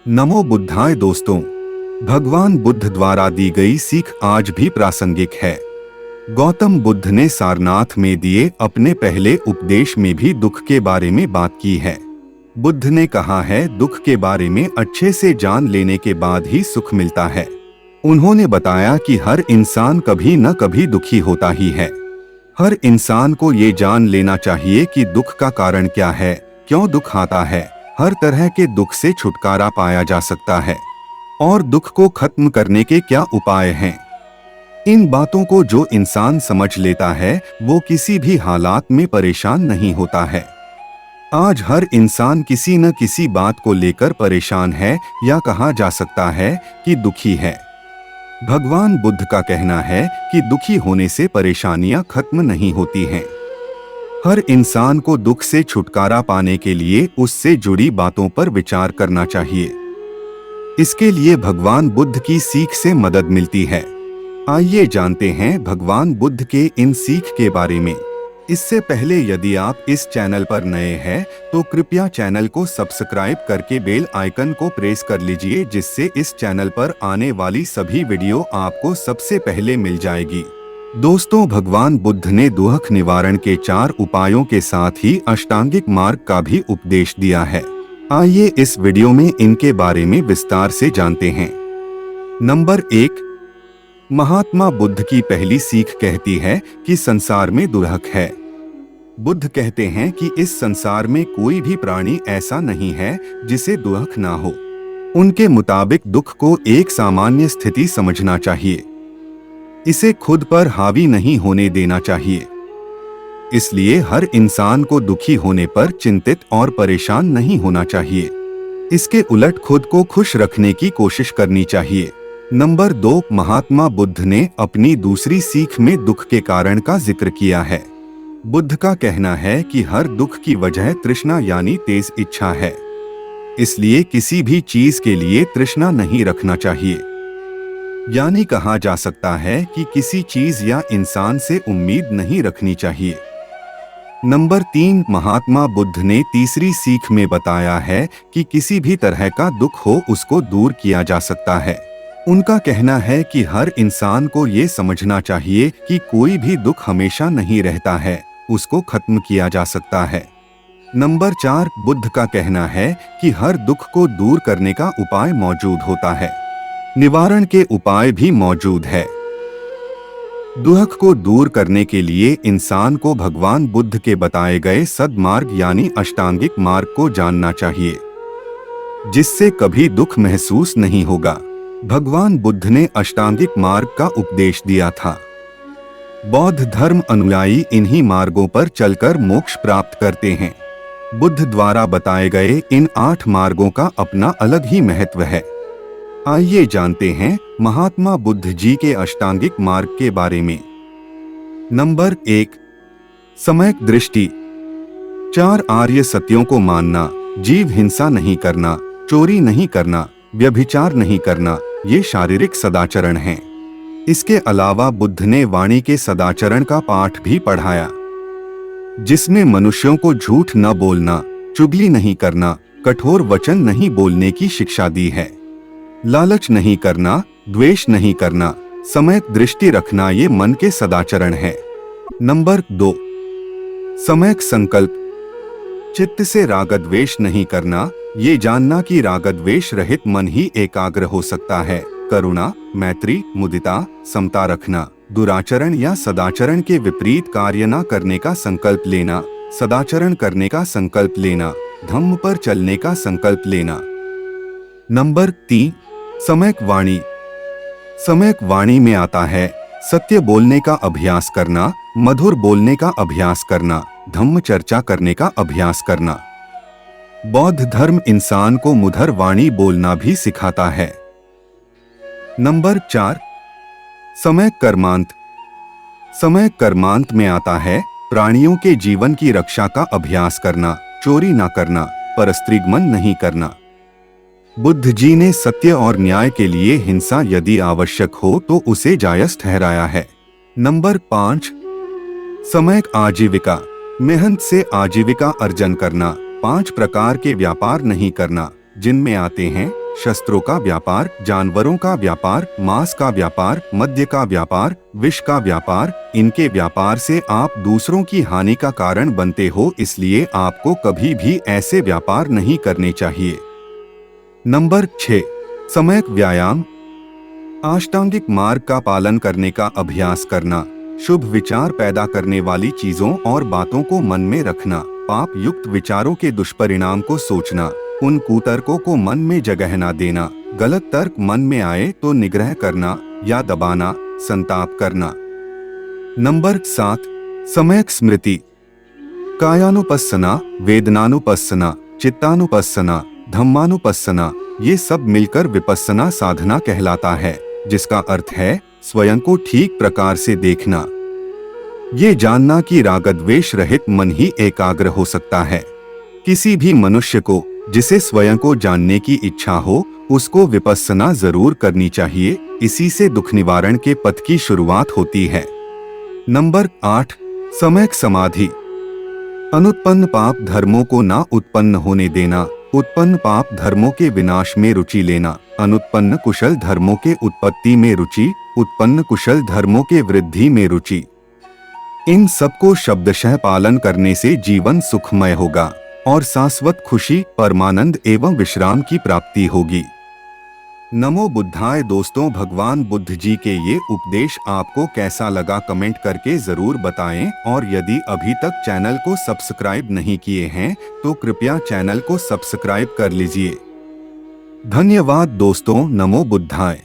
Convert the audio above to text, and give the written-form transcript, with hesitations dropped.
नमो बुद्धाय दोस्तों, भगवान बुद्ध द्वारा दी गई सीख आज भी प्रासंगिक है। गौतम बुद्ध ने सारनाथ में दिए अपने पहले उपदेश में भी दुख के बारे में बात की है। बुद्ध ने कहा है, दुख के बारे में अच्छे से जान लेने के बाद ही सुख मिलता है। उन्होंने बताया कि हर इंसान कभी न कभी दुखी होता ही है। हर इंसान को ये जान लेना चाहिए कि दुख का कारण क्या है, क्यों दुख आता है। हर तरह के दुख से छुटकारा पाया जा सकता है और दुख को खत्म करने के क्या उपाय हैं। इन बातों को जो इंसान समझ लेता है वो किसी भी हालात में परेशान नहीं होता है। आज हर इंसान किसी न किसी बात को लेकर परेशान है या कहा जा सकता है कि दुखी है। भगवान बुद्ध का कहना है कि दुखी होने से परेशानियां खत्म नहीं होती हैं। हर इंसान को दुख से छुटकारा पाने के लिए उससे जुड़ी बातों पर विचार करना चाहिए। इसके लिए भगवान बुद्ध की सीख से मदद मिलती है। आइए जानते हैं भगवान बुद्ध के इन सीख के बारे में। इससे पहले यदि आप इस चैनल पर नए हैं तो कृपया चैनल को सब्सक्राइब करके बेल आइकन को प्रेस कर लीजिए, जिससे इस चैनल पर आने वाली सभी वीडियो आपको सबसे पहले मिल जाएगी। दोस्तों, भगवान बुद्ध ने दुख निवारण के 4 उपायों के साथ ही अष्टांगिक मार्ग का भी उपदेश दिया है। आइए इस वीडियो में इनके बारे में विस्तार से जानते हैं। नंबर 1, महात्मा बुद्ध की पहली सीख कहती है कि संसार में दुख है। बुद्ध कहते हैं कि इस संसार में कोई भी प्राणी ऐसा नहीं है जिसे दुख ना हो। उनके मुताबिक दुख को एक सामान्य स्थिति समझना चाहिए। इसे खुद पर हावी नहीं होने देना चाहिए। इसलिए हर इंसान को दुखी होने पर चिंतित और परेशान नहीं होना चाहिए। इसके उलट खुद को खुश रखने की कोशिश करनी चाहिए। नंबर 2, महात्मा बुद्ध ने अपनी दूसरी सीख में दुख के कारण का जिक्र किया है। बुद्ध का कहना है कि हर दुख की वजह तृष्णा यानी तेज इच्छा है। इसलिए किसी भी चीज के लिए तृष्णा नहीं रखना चाहिए। यानी कहा जा सकता है कि किसी चीज या इंसान से उम्मीद नहीं रखनी चाहिए। नंबर 3, महात्मा बुद्ध ने तीसरी सीख में बताया है कि किसी भी तरह का दुख हो उसको दूर किया जा सकता है। उनका कहना है कि हर इंसान को ये समझना चाहिए कि कोई भी दुख हमेशा नहीं रहता है, उसको खत्म किया जा सकता है। नंबर 4, बुद्ध का कहना है कि हर दुख को दूर करने का उपाय मौजूद होता है, निवारण के उपाय भी मौजूद है। दुख को दूर करने के लिए इंसान को भगवान बुद्ध के बताए गए सद्मार्ग यानी अष्टांगिक मार्ग को जानना चाहिए, जिससे कभी दुख महसूस नहीं होगा। भगवान बुद्ध ने अष्टांगिक मार्ग का उपदेश दिया था। बौद्ध धर्म अनुयायी इन्हीं मार्गों पर चलकर मोक्ष प्राप्त करते हैं। बुद्ध द्वारा बताए गए इन 8 मार्गों का अपना अलग ही महत्व है। आइए जानते हैं महात्मा बुद्ध जी के अष्टांगिक मार्ग के बारे में। नंबर 1, सम्यक दृष्टि। 4 आर्य सत्यों को मानना, जीव हिंसा नहीं करना, चोरी नहीं करना, व्यभिचार नहीं करना, ये शारीरिक सदाचरण हैं। इसके अलावा बुद्ध ने वाणी के सदाचरण का पाठ भी पढ़ाया, जिसमें मनुष्यों को झूठ न बोलना, चुगली नहीं करना, कठोर वचन नहीं बोलने की शिक्षा दी है। लालच नहीं करना, द्वेष नहीं करना, सम्यक दृष्टि रखना, ये मन के सदाचरण है। नंबर 2, सम्यक संकल्प। चित्त से रागद्वेष नहीं करना, ये जानना कि रागद्वेष रहित मन ही एकाग्र हो सकता है। करुणा, मैत्री, मुदिता, समता रखना, दुराचरण या सदाचरण के विपरीत कार्य न करने का संकल्प लेना, सदाचरण करने का संकल्प लेना, धम्म पर चलने का संकल्प लेना। नंबर 3, सम्यक वाणी। सम्यक वाणी में आता है सत्य बोलने का अभ्यास करना, मधुर बोलने का अभ्यास करना, धम्म चर्चा करने का अभ्यास करना। बौद्ध धर्म इंसान को मधुर वाणी बोलना भी सिखाता है। नंबर 4, सम्यक कर्मांत। सम्यक कर्मांत में आता है प्राणियों के जीवन की रक्षा का अभ्यास करना, चोरी ना करना, परस्त्रीगमन नहीं करना। बुद्ध जी ने सत्य और न्याय के लिए हिंसा यदि आवश्यक हो तो उसे जायज ठहराया है। नंबर 5, सम्यक आजीविका। मेहनत से आजीविका अर्जन करना, 5 प्रकार के व्यापार नहीं करना, जिनमें आते हैं शस्त्रों का व्यापार, जानवरों का व्यापार, मांस का व्यापार, मद्य का व्यापार, विष का व्यापार, इनके व्यापार से आप दूसरों की हानि का कारण बनते हो, इसलिए आपको कभी भी ऐसे व्यापार नहीं करने चाहिए। नंबर 6, सम्यक व्यायाम। अष्टांगिक मार्ग का पालन करने का अभ्यास करना, शुभ विचार पैदा करने वाली चीजों और बातों को मन में रखना, पाप युक्त विचारों के दुष्परिणाम को सोचना, उन कुतर्कों को मन में जगह न देना, गलत तर्क मन में आए तो निग्रह करना या दबाना, संताप करना। नंबर 7, सम्यक स्मृति। कायानुपस्सना, वेदनानुपस्सना, चित्तानुपस्सना, धम्मानुपस्सना, ये सब मिलकर विपस्सना साधना कहलाता है, जिसका अर्थ है स्वयं को ठीक प्रकार से देखना। ये जानना कि रागद्वेष रहित मन ही एकाग्र हो सकता है। किसी भी मनुष्य को जिसे स्वयं को जानने की इच्छा हो, उसको विपस्सना जरूर करनी चाहिए। इसी से दुख निवारण के पथ की शुरुआत होती है। नंबर 8, सम्यक समाधि। अनुत्पन्न पाप धर्मों को ना उत्पन्न होने देना, उत्पन्न पाप धर्मों के विनाश में रुचि लेना, अनुत्पन्न कुशल धर्मों के उत्पत्ति में रुचि, उत्पन्न कुशल धर्मों के वृद्धि में रुचि। इन सबको शब्दशः पालन करने से जीवन सुखमय होगा और शाश्वत खुशी, परमानंद एवं विश्राम की प्राप्ति होगी। नमो बुद्धाय। दोस्तों, भगवान बुद्ध जी के ये उपदेश आपको कैसा लगा कमेंट करके जरूर बताएं, और यदि अभी तक चैनल को सब्सक्राइब नहीं किए हैं तो कृपया चैनल को सब्सक्राइब कर लीजिए। धन्यवाद दोस्तों। नमो बुद्धाय।